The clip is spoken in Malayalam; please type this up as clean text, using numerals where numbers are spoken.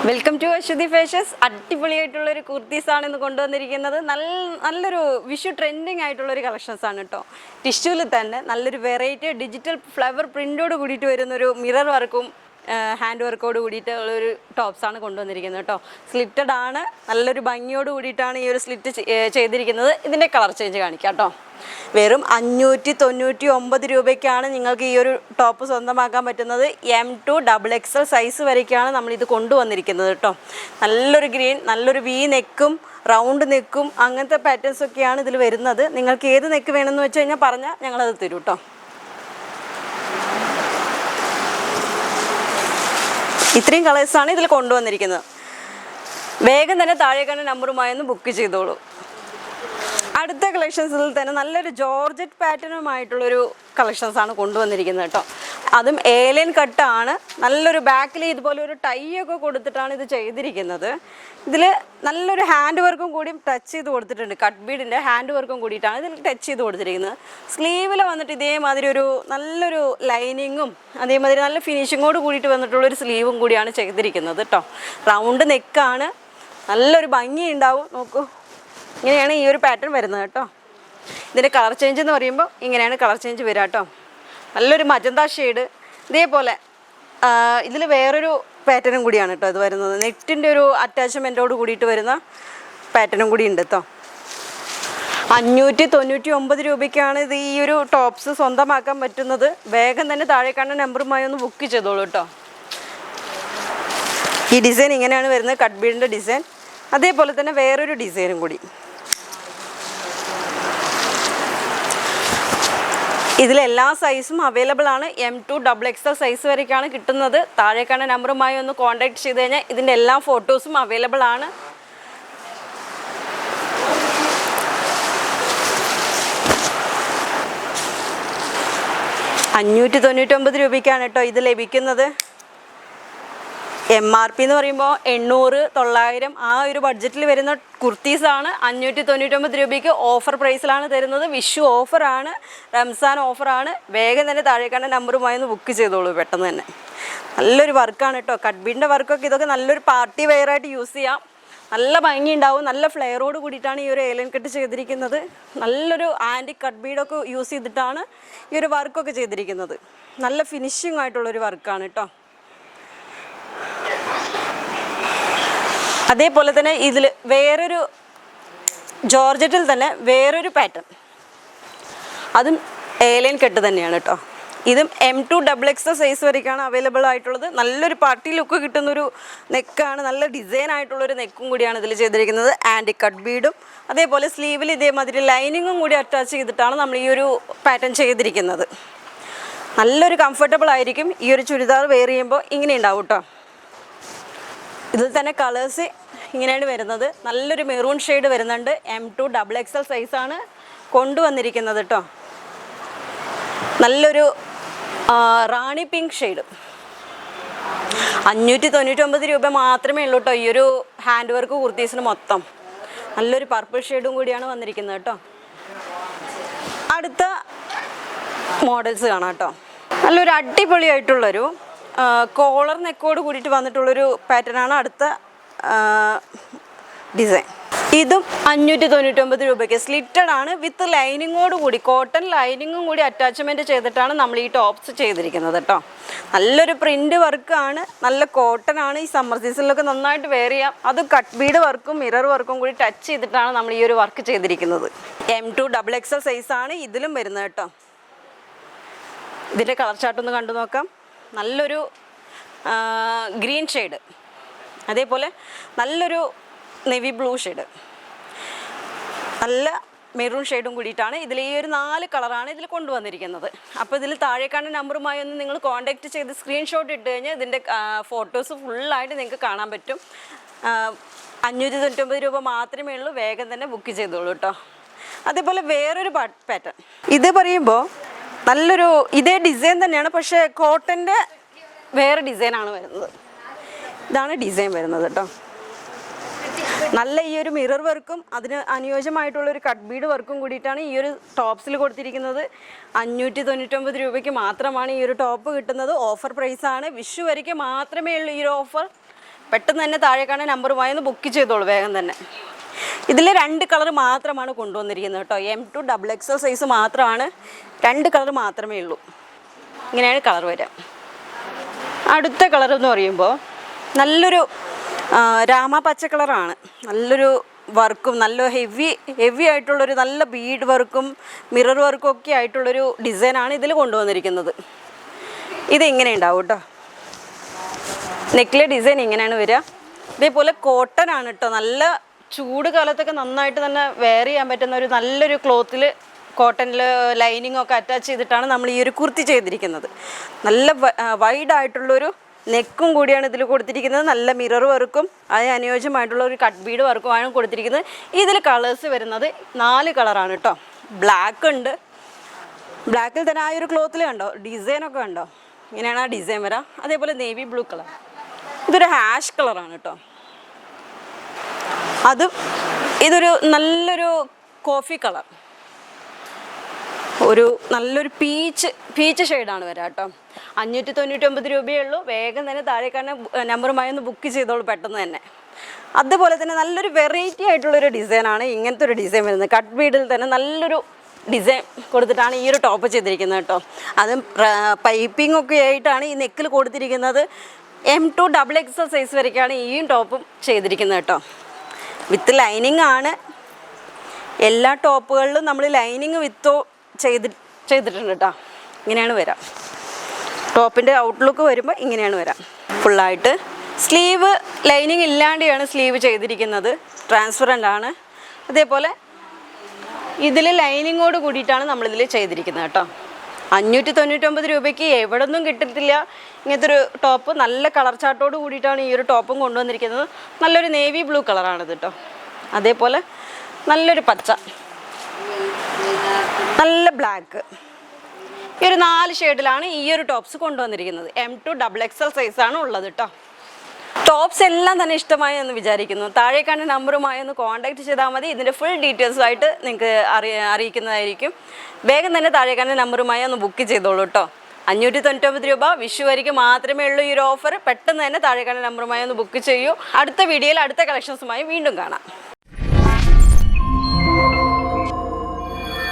Welcome to Aswathi fashions. അടിപൊളിയായിട്ടുള്ളൊരു കുർത്തീസാണ് ഇന്ന് കൊണ്ടുവന്നിരിക്കുന്നത്. നല്ലൊരു വിഷു ട്രെൻഡിങ് ആയിട്ടുള്ളൊരു കളക്ഷൻസ് ആണ് കേട്ടോ. ടിഷ്യൂവിൽ തന്നെ നല്ലൊരു വെറൈറ്റി ഡിജിറ്റൽ ഫ്ലവർ പ്രിൻ്റോട് കൂടിയിട്ട് വരുന്നൊരു മിറർ വർക്കും ഹാൻഡ് വർക്കോട് കൂടിയിട്ട് ഉള്ളൊരു ടോപ്സാണ് കൊണ്ടുവന്നിരിക്കുന്നത് കേട്ടോ. സ്ലിറ്റഡ് ആണ്, നല്ലൊരു ഭംഗിയോട് കൂടിയിട്ടാണ് ഈ ഒരു സ്ലിറ്റ് ചെയ്തിരിക്കുന്നത്. ഇതിൻ്റെ കളർ ചേഞ്ച് കാണിക്കാം കേട്ടോ. വെറും 599 രൂപയ്ക്കാണ് നിങ്ങൾക്ക് ഈ ഒരു ടോപ്പ് സ്വന്തമാക്കാൻ പറ്റുന്നത്. M2 XXL സൈസ് വരയ്ക്കാണ് നമ്മളിത് കൊണ്ടുവന്നിരിക്കുന്നത് കേട്ടോ. നല്ലൊരു ഗ്രീൻ, നല്ലൊരു വി നെക്കും റൗണ്ട് നെക്കും അങ്ങനത്തെ പാറ്റേൺസൊക്കെയാണ് ഇതിൽ വരുന്നത്. നിങ്ങൾക്ക് ഏത് നെക്ക് വേണമെന്ന് വെച്ച് കഴിഞ്ഞാൽ പറഞ്ഞാൽ ഞങ്ങളത് തരും കേട്ടോ. ഇത്രയും കളേഴ്സാണ് ഇതിൽ കൊണ്ടുവന്നിരിക്കുന്നത്. വേഗം തന്നെ താഴെ കാണുന്ന നമ്പറുമായി ഒന്ന് ബുക്ക് ചെയ്തോളൂ. അടുത്ത കളക്ഷൻസിൽ തന്നെ നല്ലൊരു ജോർജറ്റ് പാറ്റേണുമായിട്ടുള്ളൊരു കളക്ഷൻസാണ് കൊണ്ടുവന്നിരിക്കുന്നത് കേട്ടോ. അതും ഏലിയൻ കട്ടാണ്. നല്ലൊരു ബാക്കിൽ ഇതുപോലെ ഒരു ടൈ ഒക്കെ കൊടുത്തിട്ടാണ് ഇത് ചെയ്തിരിക്കുന്നത്. ഇതിൽ നല്ലൊരു ഹാൻഡ് വർക്കും കൂടി ടച്ച് ചെയ്ത് കൊടുത്തിട്ടുണ്ട്. കട്ട് ബീഡിൻ്റെ ഹാൻഡ് വർക്കും കൂടിയിട്ടാണ് ഇതിൽ ടച്ച് ചെയ്ത് കൊടുത്തിരിക്കുന്നത്. സ്ലീവിൽ വന്നിട്ട് ഇതേമാതിരി ഒരു നല്ലൊരു ലൈനിങ്ങും അതേമാതിരി നല്ല ഫിനിഷിങ്ങോട് കൂടിയിട്ട് വന്നിട്ടുള്ളൊരു സ്ലീവും കൂടിയാണ് ചെയ്തിരിക്കുന്നത് കേട്ടോ. റൗണ്ട് നെക്കാണ്, നല്ലൊരു ഭംഗി ഉണ്ടാവും. നോക്കൂ, ഇങ്ങനെയാണ് ഈ ഒരു പാറ്റേൺ വരുന്നത് കേട്ടോ. ഇതിൻ്റെ കളർ ചേഞ്ച് എന്ന് പറയുമ്പോൾ ഇങ്ങനെയാണ് കളർ ചേഞ്ച് വരിക കേട്ടോ. നല്ലൊരു മജന്ത ഷെയ്ഡ്. ഇതേപോലെ ഇതിൽ വേറൊരു പാറ്റേണും കൂടിയാണ് കേട്ടോ ഇത് വരുന്നത്. നെറ്റിൻ്റെ ഒരു അറ്റാച്ച്മെൻറ്റോട് കൂടിയിട്ട് വരുന്ന പാറ്റേണും കൂടി ഉണ്ട് കേട്ടോ. 599 രൂപയ്ക്കാണ് ഇത് ഈ ഒരു ടോപ്സ് സ്വന്തമാക്കാൻ പറ്റുന്നത്. വേഗം തന്നെ താഴെ കാണുന്ന നമ്പറുമായി ഒന്ന് ബുക്ക് ചെയ്തോളൂ കേട്ടോ. ഈ ഡിസൈൻ ഇങ്ങനെയാണ് വരുന്നത്, കട്ട് ബീഡിൻ്റെ ഡിസൈൻ. അതേപോലെ തന്നെ വേറൊരു ഡിസൈനും കൂടി. ഇതിലെല്ലാ സൈസും അവൈലബിൾ ആണ്. M2 XXL സൈസ് വരേക്കാണ് കിട്ടുന്നത്. താഴേക്കാണ് നമ്പറുമായി ഒന്ന് കോൺടാക്ട് ചെയ്ത് കഴിഞ്ഞാൽ ഇതിൻ്റെ എല്ലാ ഫോട്ടോസും അവൈലബിൾ ആണ്. $599 രൂപയ്ക്കാണ് കേട്ടോ ഇത് ലഭിക്കുന്നത്. MRP എന്ന് പറയുമ്പോൾ 800, 900 ആ ഒരു ബഡ്ജറ്റിൽ വരുന്ന കുർത്തീസാണ്. 599 രൂപയ്ക്ക് ഓഫർ പ്രൈസിലാണ് തരുന്നത്. വിഷു ഓഫറാണ്, റംസാൻ ഓഫറാണ്. വേഗം തന്നെ താഴേക്കാണ് നമ്പറുമായി ഒന്ന് ബുക്ക് ചെയ്തോളൂ പെട്ടെന്ന് തന്നെ. നല്ലൊരു വർക്കാണ് കേട്ടോ. കട്ട് ബീഡിൻ്റെ വർക്കൊക്കെ ഇതൊക്കെ നല്ലൊരു പാർട്ടി വെയറായിട്ട് യൂസ് ചെയ്യാം. നല്ല ഭംഗി ഉണ്ടാവും. നല്ല ഫ്ലെയറോട് കൂടിയിട്ടാണ് ഈ ഒരു ഏലിയൻ കട്ട് ചെയ്തിരിക്കുന്നത്. നല്ലൊരു ആൻറ്റി കട്ട് ബീഡൊക്കെ യൂസ് ചെയ്തിട്ടാണ് ഈ ഒരു വർക്കൊക്കെ ചെയ്തിരിക്കുന്നത്. നല്ല ഫിനിഷിംഗ് ആയിട്ടുള്ളൊരു വർക്കാണ് കേട്ടോ. അതേപോലെ തന്നെ ഇതിൽ വേറൊരു ജോർജറ്റിൽ തന്നെ വേറൊരു പാറ്റേൺ, അതും ഏലിയൻ കെട്ട് തന്നെയാണ് കേട്ടോ. ഇതും M2 XXL സൈസ് വരേക്കാണ് അവൈലബിൾ ആയിട്ടുള്ളത്. നല്ലൊരു പാർട്ടി ലുക്ക് കിട്ടുന്നൊരു നെക്കാണ്. നല്ല ഡിസൈൻ ആയിട്ടുള്ളൊരു നെക്കും കൂടിയാണ് ഇതിൽ ചെയ്തിരിക്കുന്നത്. ആൻറ്റി കട്ട് ബീഡും അതേപോലെ സ്ലീവിൽ ഇതേമാതിരി ലൈനിങ്ങും കൂടി അറ്റാച്ച് ചെയ്തിട്ടാണ് നമ്മൾ ഈ ഒരു പാറ്റേൺ ചെയ്തിരിക്കുന്നത്. നല്ലൊരു കംഫർട്ടബിൾ ആയിരിക്കും. ഈ ഒരു ചുരിദാർ വെയർ ചെയ്യുമ്പോൾ ഇങ്ങനെ ഉണ്ടാവും കേട്ടോ. ഇതിൽ തന്നെ കളേഴ്സ് ഇങ്ങനെയാണ് വരുന്നത്. നല്ലൊരു മെറൂൺ ഷെയ്ഡ് വരുന്നുണ്ട്. M2 XXL സൈസാണ് കൊണ്ടുവന്നിരിക്കുന്നത് കേട്ടോ. നല്ലൊരു റാണി പിങ്ക് ഷെയ്ഡ്. 599 രൂപ മാത്രമേ ഉള്ളൂ കേട്ടോ ഈ ഒരു ഹാൻഡ് വർക്ക് കുർത്തീസിന് മൊത്തം. നല്ലൊരു പർപ്പിൾ ഷെയ്ഡും കൂടിയാണ് വന്നിരിക്കുന്നത് കേട്ടോ. അടുത്ത മോഡൽസ് കാണാം കേട്ടോ. നല്ലൊരു അടിപൊളിയായിട്ടുള്ളൊരു കോളർ നെക്കോട് കൂടിയിട്ട് വന്നിട്ടുള്ളൊരു പാറ്റേണാണ് അടുത്ത ഡിസൈൻ. ഇതും 599 രൂപയ്ക്ക് സ്ലിറ്റഡ് ആണ്. വിത്ത് ലൈനിങ്ങോട് കൂടി, കോട്ടൺ ലൈനിങ്ങും കൂടി അറ്റാച്ച്മെൻറ്റ് ചെയ്തിട്ടാണ് നമ്മൾ ഈ ടോപ്സ് ചെയ്തിരിക്കുന്നത് കേട്ടോ. നല്ലൊരു പ്രിൻ്റ് വർക്കാണ്, നല്ല കോട്ടൺ ആണ്. ഈ സമ്മർ സീസണിലൊക്കെ നന്നായിട്ട് വെയർ ചെയ്യാം. അത് കട്ട് ബീഡ് വർക്കും മിറർ വർക്കും കൂടി ടച്ച് ചെയ്തിട്ടാണ് നമ്മൾ ഈ ഒരു വർക്ക് ചെയ്തിരിക്കുന്നത്. M2 XXL സൈസാണ് ഇതിലും വരുന്നത് കേട്ടോ. ഇതിൻ്റെ കളർ ചാർട്ട് ഒന്ന് കണ്ടു നോക്കാം. നല്ലൊരു ഗ്രീൻ ഷെയ്ഡ്, അതേപോലെ നല്ലൊരു നെവി ബ്ലൂ ഷെയ്ഡ്, നല്ല മെറൂൺ ഷെയ്ഡും കൂടിയിട്ടാണ് ഇതിൽ ഈ ഒരു 4 കളറാണ് ഇതിൽ കൊണ്ടുവന്നിരിക്കുന്നത്. അപ്പോൾ ഇതിൽ താഴേക്കാണ് നമ്പറുമായി ഒന്ന് നിങ്ങൾ കോൺടാക്റ്റ് ചെയ്ത് സ്ക്രീൻഷോട്ട് ഇട്ട് കഴിഞ്ഞാൽ ഇതിൻ്റെ ഫോട്ടോസ് ഫുള്ളായിട്ട് നിങ്ങൾക്ക് കാണാൻ പറ്റും. 599 രൂപ മാത്രമേ ഉള്ളൂ. വേഗം തന്നെ ബുക്ക് ചെയ്തോളൂ കേട്ടോ. അതേപോലെ വേറൊരു പാറ്റേൺ, ഇത് പറയുമ്പോൾ നല്ലൊരു ഇതേ ഡിസൈൻ തന്നെയാണ്, പക്ഷേ കോട്ടൻ്റെ വേറെ ഡിസൈനാണ് വരുന്നത്. ഇതാണ് ഡിസൈൻ വരുന്നത് കേട്ടോ. നല്ല ഈ ഒരു മിറർ വർക്കും അതിന് അനുയോജ്യമായിട്ടുള്ളൊരു കട്ട് ബീഡ് വർക്കും കൂടിയിട്ടാണ് ഈ ഒരു ടോപ്സിൽ കൊടുത്തിരിക്കുന്നത്. 599 രൂപയ്ക്ക് മാത്രമാണ് ഈ ഒരു ടോപ്പ് കിട്ടുന്നത്. ഓഫർ പ്രൈസാണ്. വിഷു വരയ്ക്ക് മാത്രമേ ഉള്ളൂ ഈ ഒരു ഓഫർ. പെട്ടെന്ന് തന്നെ താഴെ കാണുന്ന നമ്പറുമായി ഒന്ന് ബുക്ക് ചെയ്തോളൂ വേഗം തന്നെ. ഇതിൽ 2 കളർ മാത്രമാണ് കൊണ്ടുവന്നിരിക്കുന്നത് കേട്ടോ. M2 XXL സൈസ് മാത്രമാണ്, 2 കളർ മാത്രമേ ഉള്ളൂ. ഇങ്ങനെയാണ് കളർ വരിക. അടുത്ത കളർ എന്ന് പറയുമ്പോൾ നല്ലൊരു രാമ പച്ച കളറാണ്. നല്ലൊരു വർക്കും നല്ല ഹെവി ആയിട്ടുള്ളൊരു നല്ല ബീഡ് വർക്കും മിറർ വർക്കും ഒക്കെ ആയിട്ടുള്ളൊരു ഡിസൈനാണ് ഇതിൽ കൊണ്ടുവന്നിരിക്കുന്നത്. ഇതിങ്ങനെ ഉണ്ടാവും കേട്ടോ. നെക്കിലെ ഡിസൈൻ ഇങ്ങനെയാണ് വരിക. ഇതേപോലെ കോട്ടൺ ആണ് കേട്ടോ. നല്ല ചൂട് കാലത്തൊക്കെ നന്നായിട്ട് തന്നെ വെയർ ചെയ്യാൻ പറ്റുന്ന ഒരു നല്ലൊരു ക്ലോത്തിൽ കോട്ടണിൽ ലൈനിങ് ഒക്കെ അറ്റാച്ച് ചെയ്തിട്ടാണ് നമ്മൾ ഈ ഒരു കുർത്തി ചെയ്തിരിക്കുന്നത്. നല്ല വൈഡായിട്ടുള്ളൊരു നെക്കും കൂടിയാണ് ഇതിൽ കൊടുത്തിരിക്കുന്നത്. നല്ല മിറർ വർക്കും അതിന് അനുയോജ്യമായിട്ടുള്ള ഒരു കട്ട് ബീഡ് വർക്കുമാണ് കൊടുത്തിരിക്കുന്നത്. ഇതിൽ കളേഴ്സ് വരുന്നത് 4 കളറാണ് കേട്ടോ. ബ്ലാക്ക് ഉണ്ട്. ബ്ലാക്കിൽ തന്നെ ആ ഒരു ക്ലോത്തിൽ കണ്ടോ ഡിസൈനൊക്കെ കണ്ടോ, ഇങ്ങനെയാണ് ആ ഡിസൈൻ വരാം. അതേപോലെ നേവി ബ്ലൂ കളർ, ഇതൊരു ഹാഷ് കളറാണ് കേട്ടോ. ഇതൊരു നല്ലൊരു കോഫി കളർ, ഒരു നല്ലൊരു പീച്ച് ഷെയ്ഡാണ് വരാം കേട്ടോ. 599 രൂപയേ ഉള്ളൂ. വേഗം തന്നെ താഴേക്കാണ് നമ്പറുമായി ഒന്ന് ബുക്ക് ചെയ്തോളൂ പെട്ടെന്ന് തന്നെ. അതുപോലെ തന്നെ നല്ലൊരു വെറൈറ്റി ആയിട്ടുള്ളൊരു ഡിസൈനാണ് ഇങ്ങനത്തെ ഒരു ഡിസൈൻ വരുന്നത്. കട്ട് ബീഡിൽ തന്നെ നല്ലൊരു ഡിസൈൻ കൊടുത്തിട്ടാണ് ഈ ഒരു ടോപ്പ് ചെയ്തിരിക്കുന്നത് കേട്ടോ. അതും പൈപ്പിംഗ് ഒക്കെ ആയിട്ടാണ് ഈ നെക്കിൽ കൊടുത്തിരിക്കുന്നത്. M2 XXL സൈസ് വരയ്ക്കാണ് ഈ ടോപ്പും ചെയ്തിരിക്കുന്നത് കേട്ടോ. വിത്ത് ലൈനിങ് ആണ്. എല്ലാ ടോപ്പുകളിലും നമ്മൾ ലൈനിങ് വിത്തോ ചെയ്തിട്ടുണ്ട് കേട്ടോ. ഇങ്ങനെയാണ് വരാം. ടോപ്പിൻ്റെ ഔട്ട്ലുക്ക് വരുമ്പോൾ ഇങ്ങനെയാണ് വരാം. ഫുള്ളായിട്ട് സ്ലീവ് ലൈനിങ് ഇല്ലാതെയാണ് സ്ലീവ് ചെയ്തിരിക്കുന്നത്. ട്രാൻസ്പെറൻ്റ് ആണ്. അതേപോലെ ഇതിൽ ലൈനിങ്ങോട് കൂടിയിട്ടാണ് നമ്മളിതിൽ ചെയ്തിരിക്കുന്നത് കേട്ടോ. 599 രൂപയ്ക്ക് എവിടെ ഒന്നും കിട്ടത്തില്ല ഇങ്ങനത്തെ ഒരു ടോപ്പ്. നല്ല കളർ ചാർട്ടോട് കൂടിയിട്ടാണ് ഈ ഒരു ടോപ്പും കൊണ്ടുവന്നിരിക്കുന്നത്. നല്ലൊരു നേവി ബ്ലൂ കളറാണിത് കേട്ടോ. അതേപോലെ നല്ലൊരു പച്ച, നല്ല ബ്ലാക്ക്, ഈ ഒരു 4 ഷെയ്ഡിലാണ് ഈ ഒരു ടോപ്സ് കൊണ്ടുവന്നിരിക്കുന്നത്. M2 XXL സൈസാണ് ഉള്ളത് കേട്ടോ. ടോപ്സ് എല്ലാം തന്നെ ഇഷ്ടമായി എന്ന് വിചാരിക്കുന്നു. താഴെ കാണുന്ന നമ്പറുമായി ഒന്ന് കോൺടാക്ട് ചെയ്താൽ മതി. ഇതിൻ്റെ ഫുൾ ഡീറ്റെയിൽസുമായിട്ട് നിങ്ങൾക്ക് അറിയിക്കുന്നതായിരിക്കും. വേഗം തന്നെ താഴെ കാണുന്ന നമ്പറുമായി ഒന്ന് ബുക്ക് ചെയ്തോളൂ കേട്ടോ. 599 രൂപ വിഷു വരെയ്ക്ക് മാത്രമേ ഉള്ളൂ ഈ ഒരു ഓഫർ. പെട്ടെന്ന് തന്നെ താഴെ കാണുന്ന നമ്പറുമായി ഒന്ന് ബുക്ക് ചെയ്യൂ. അടുത്ത വീഡിയോയിൽ അടുത്ത കളക്ഷൻസുമായി വീണ്ടും കാണാം.